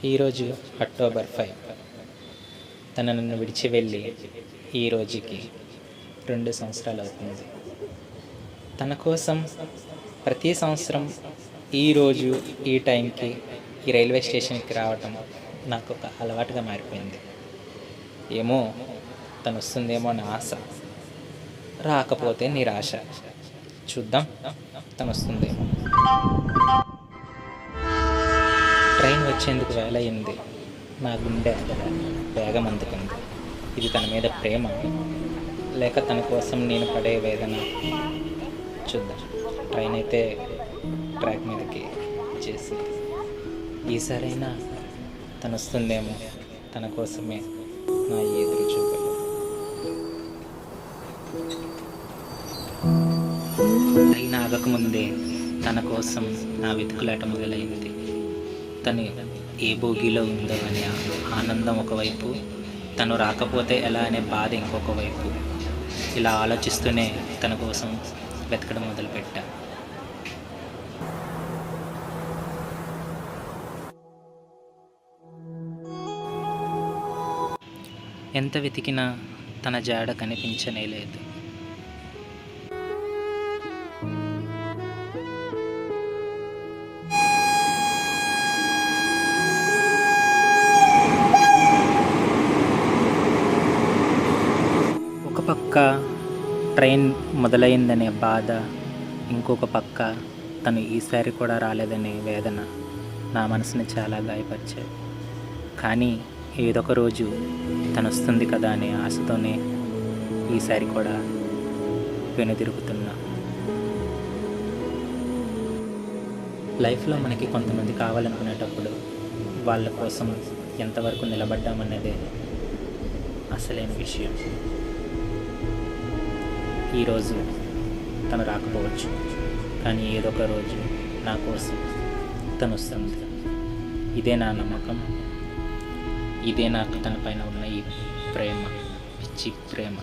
ఈరోజు అక్టోబర్ 5. తను నన్ను విడిచి వెళ్ళి ఈ రోజుకి 2 సంవత్సరాలు అవుతుంది. తన కోసం ప్రతి సంవత్సరం ఈరోజు ఈ టైంకి ఈ రైల్వే స్టేషన్కి రావటం నాకు ఒక అలవాటుగా మారిపోయింది. ఏమో తను వస్తుందేమో అని ఆశ, రాకపోతే నిరాశ. చూద్దాం తను వస్తుందేమో. ట్రైన్ వచ్చేందుకు వేళయింది. నా గుండె వేగం అందుకుంది. ఇది తన మీద ప్రేమ, లేక తన కోసం నేను పడే వేదన? చూద్దాం. ట్రైన్ అయితే ట్రాక్ మీదకి చేసి ఈసారైనా తను వస్తుందేమో. తన కోసమే నా ఎదురు చూపులు. ట్రైన్ ఆగకముందే తన కోసం నా వెతుకులాట మొదలైంది. తను ఏ బోగిలో ఉందో అనే ఆనందం ఒకవైపు, తను రాకపోతే ఎలా అనే బాధ ఇంకొక వైపు. ఇలా ఆలోచిస్తూనే తన కోసం వెతకడం మొదలుపెట్టా. ఎంత వెతికినా తన జాడ కనిపించనే లేదు. ఒక పక్క ట్రైన్ మొదలైందనే బాధ, ఇంకొక పక్క తను ఈసారి కూడా రాలేదనే వేదన నా మనసుని చాలా గాయపరిచాయి. కానీ ఏదొక రోజు తను వస్తుంది కదా అనే ఆశతోనే ఈసారి కూడా వెనుదిరుగుతున్నా. లైఫ్లో మనకి కొంతమంది కావాలనుకునేటప్పుడు వాళ్ళ కోసం ఎంతవరకు నిలబడ్డామన్నదే అసలైన విషయం. ఈరోజు తను రాకపోవచ్చు, కానీ ఏదో ఒక రోజు నా కోసం తను వస్తుంది. ఇదే నా నమ్మకం, ఇదే నాకు తన పైన ఉన్న ఈ ప్రేమ, పిచ్చి ప్రేమ.